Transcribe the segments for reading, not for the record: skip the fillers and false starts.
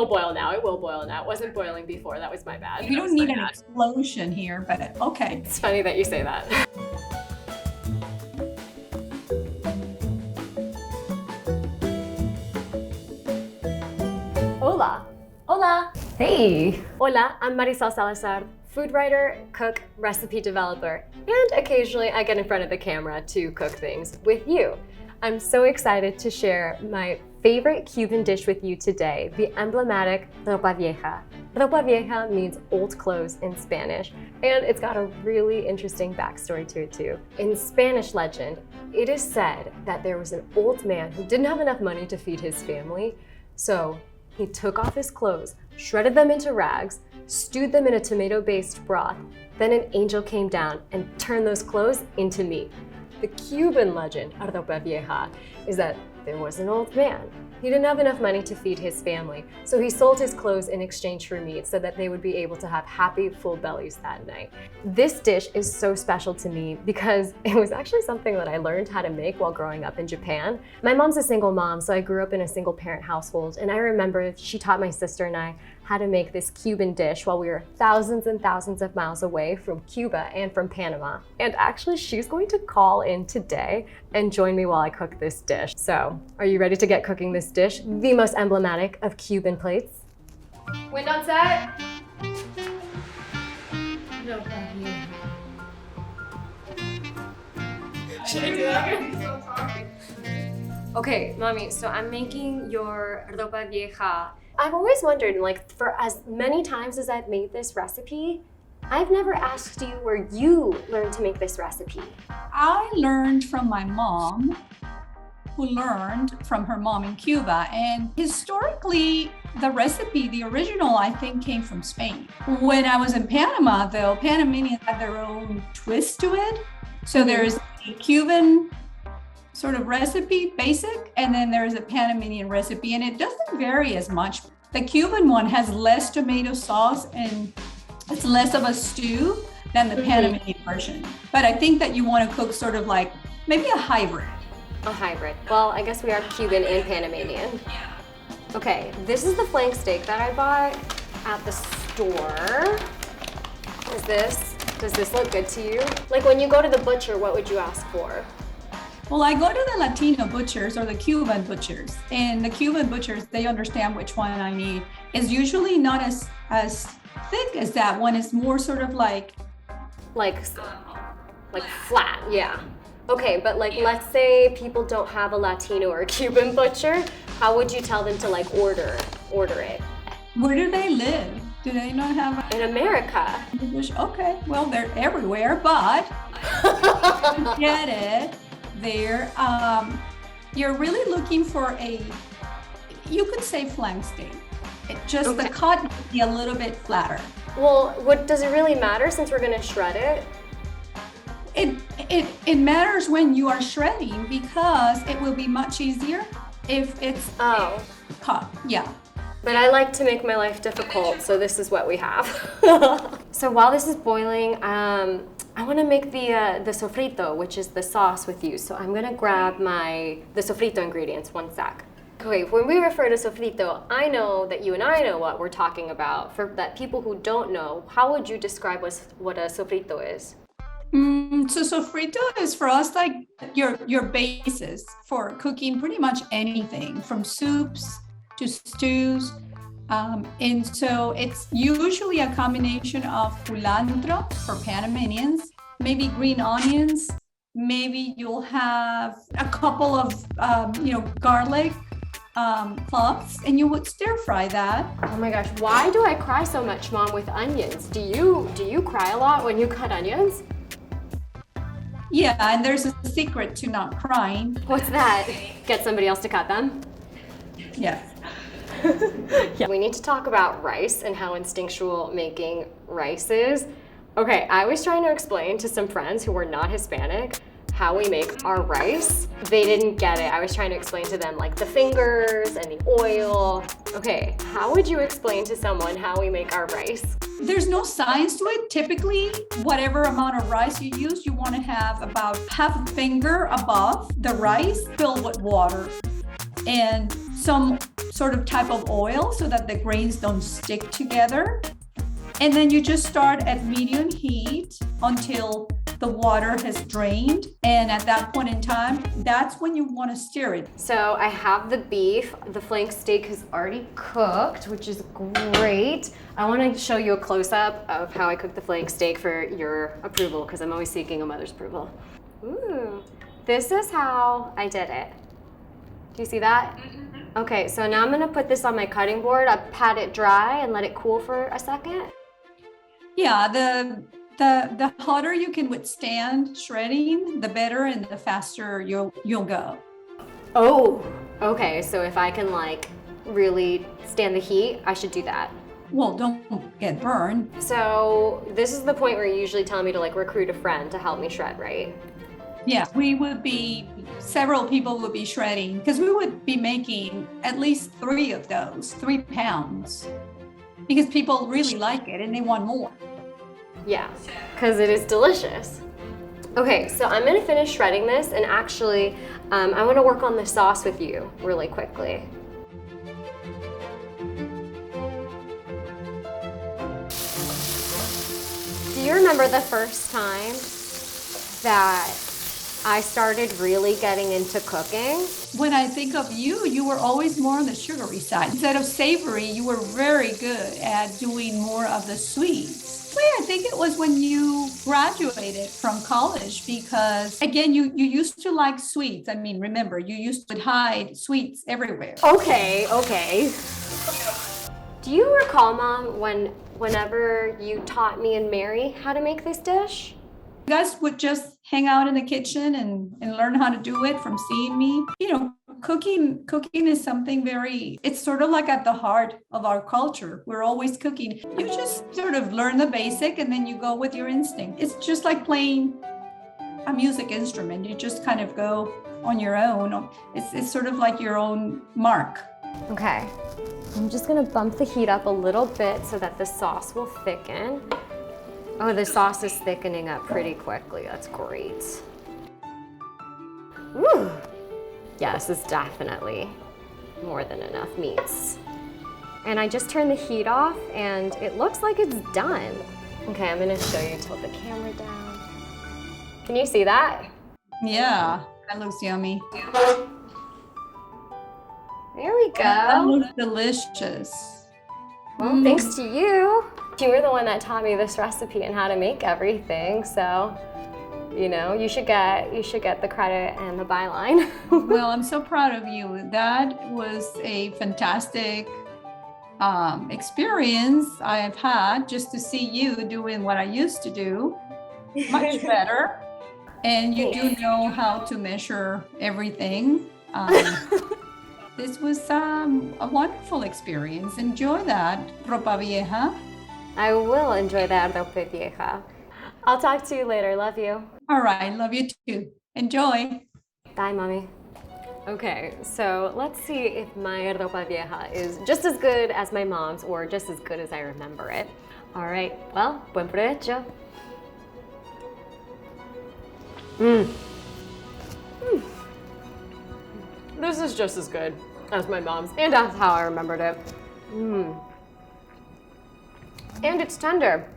will boil now. It will boil now. It wasn't boiling before. That was my bad. You don't need an explosion here, but okay. It's funny that you say that. Hola. Hola. Hey. Hola, I'm Marisel Salazar, food writer, cook, recipe developer, and occasionally I get in front of the camera to cook things with you. I'm so excited to share my favorite Cuban dish with you today, the emblematic Ropa Vieja. Ropa Vieja means old clothes in Spanish, and it's got a really interesting backstory to it too. In Spanish legend, it is said that there was an old man who didn't have enough money to feed his family, so he took off his clothes, shredded them into rags, stewed them in a tomato-based broth, then an angel came down and turned those clothes into meat. The Cuban legend, Ropa Vieja, is that there was an old man. He didn't have enough money to feed his family, so he sold his clothes in exchange for meat so that they would be able to have happy, full bellies that night. This dish is so special to me because it was actually something that I learned how to make while growing up in Japan. My mom's a single mom, so I grew up in a single parent household, and I remember she taught my sister and I how to make this Cuban dish while we were thousands and thousands of miles away from Cuba and from Panama. And actually, she's going to call in today and join me while I cook this dish. So, are you ready to get cooking this dish, the most emblematic of Cuban plates? Window on set. Should I do that? Okay, mommy, so I'm making your Ropa Vieja. I've always wondered, like, for as many times as I've made this recipe, I've never asked you where you learned to make this recipe. I learned from my mom, who learned from her mom in Cuba. And historically, the recipe, the original, I think, came from Spain. When I was in Panama, though, Panamanians have their own twist to it. So there's a Cuban sort of recipe, basic, and then there's a Panamanian recipe, and it doesn't vary as much. The Cuban one has less tomato sauce and it's less of a stew than the Panamanian version. But I think that you want to cook sort of like maybe a hybrid. A hybrid. Well, I guess we are Cuban and Panamanian. Okay, this is the flank steak that I bought at the store. Does this look good to you? Like when you go to the butcher, what would you ask for? Well, I go to the Latino butchers or the Cuban butchers, and the Cuban butchers, they understand which one I need. It's usually not as thick as that one. It's more sort of like flat, yeah. Okay, but like let's say people don't have a Latino or a Cuban butcher, how would you tell them to like order it? Where do they live? Do they not have In America. Okay, well, they're everywhere, but get it. There, you're really looking for you could say flank steak. The cut would be a little bit flatter. Well, does it really matter since we're gonna shred it? It matters when you are shredding because it will be much easier if it's cut, yeah. But I like to make my life difficult, so this is what we have. So while this is boiling, I want to make the sofrito, which is the sauce with you. So I'm gonna grab the sofrito ingredients, one sec. Okay, when we refer to sofrito, I know that you and I know what we're talking about. For that people who don't know, how would you describe what a sofrito is? So sofrito is for us like your basis for cooking pretty much anything, from soups to stews. And so it's usually a combination of culantro for Panamanians, maybe green onions, maybe you'll have a couple of, garlic cloves, and you would stir fry that. Oh my gosh, why do I cry so much, Mom, with onions? Do you cry a lot when you cut onions? Yeah, and there's a secret to not crying. What's that? Get somebody else to cut them? Yes. Yeah. We need to talk about rice and how instinctual making rice is. Okay, I was trying to explain to some friends who were not Hispanic how we make our rice. They didn't get it. I was trying to explain to them like the fingers and the oil. Okay, how would you explain to someone how we make our rice? There's no science to it. Typically, whatever amount of rice you use, you want to have about half a finger above the rice filled with water and some sort of type of oil so that the grains don't stick together. And then you just start at medium heat until the water has drained. And at that point in time, that's when you want to stir it. So I have the beef. The flank steak is already cooked, which is great. I want to show you a close-up of how I cook the flank steak for your approval, because I'm always seeking a mother's approval. Ooh, this is how I did it. Do you see that? Okay, so now I'm gonna put this on my cutting board. I pat it dry and let it cool for a second. Yeah, the hotter you can withstand shredding, the better and the faster you'll go. Oh, okay, so if I can like really stand the heat, I should do that. Well, don't get burned. So this is the point where you usually tell me to like recruit a friend to help me shred, right? Yeah, several people would be shredding, because we would be making at least 3 of those, 3 pounds, because people really like it and they want more. Yeah, because it is delicious. Okay, so I'm gonna finish shredding this, and actually, I wanna work on the sauce with you really quickly. Do you remember the first time that I started really getting into cooking? When I think of you, you were always more on the sugary side. Instead of savory, you were very good at doing more of the sweets. Well, I think it was when you graduated from college, because again, you used to like sweets. I mean, remember, you used to hide sweets everywhere. Okay. Do you recall, Mom, whenever you taught me and Mary how to make this dish? You guys would just hang out in the kitchen and learn how to do it from seeing me. You know, cooking is something it's sort of like at the heart of our culture. We're always cooking. You just sort of learn the basic and then you go with your instinct. It's just like playing a music instrument. You just kind of go on your own. It's sort of like your own mark. Okay, I'm just gonna bump the heat up a little bit so that the sauce will thicken. Oh, the sauce is thickening up pretty quickly. That's great. Woo! Yeah, this is definitely more than enough meats. And I just turned the heat off and it looks like it's done. Okay, I'm gonna show you, tilt the camera down. Can you see that? Yeah, that looks yummy. There we go. That looks delicious. Well, thanks to you. You were the one that taught me this recipe and how to make everything, so you know, you should get the credit and the byline. Well, I'm so proud of you. That was a fantastic experience I have had, just to see you doing what I used to do much better. And you do know how to measure everything. This was a wonderful experience. Enjoy that, Ropa Vieja. I will enjoy that, Ropa Vieja. I'll talk to you later. Love you. All right, love you too. Enjoy. Bye, Mommy. Okay, so let's see if my Ropa Vieja is just as good as my mom's or just as good as I remember it. All right, well, buen provecho. This is just as good as my mom's, and that's how I remembered it. And it's tender.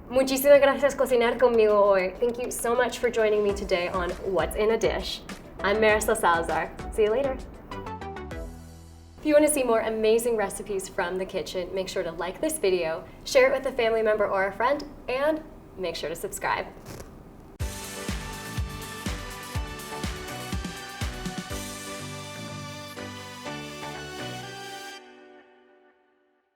Muchísimas gracias cocinar conmigo hoy. Thank you so much for joining me today on What's in a Dish. I'm Marisel Salazar. See you later. If you want to see more amazing recipes from the kitchen, make sure to like this video, share it with a family member or a friend, and make sure to subscribe.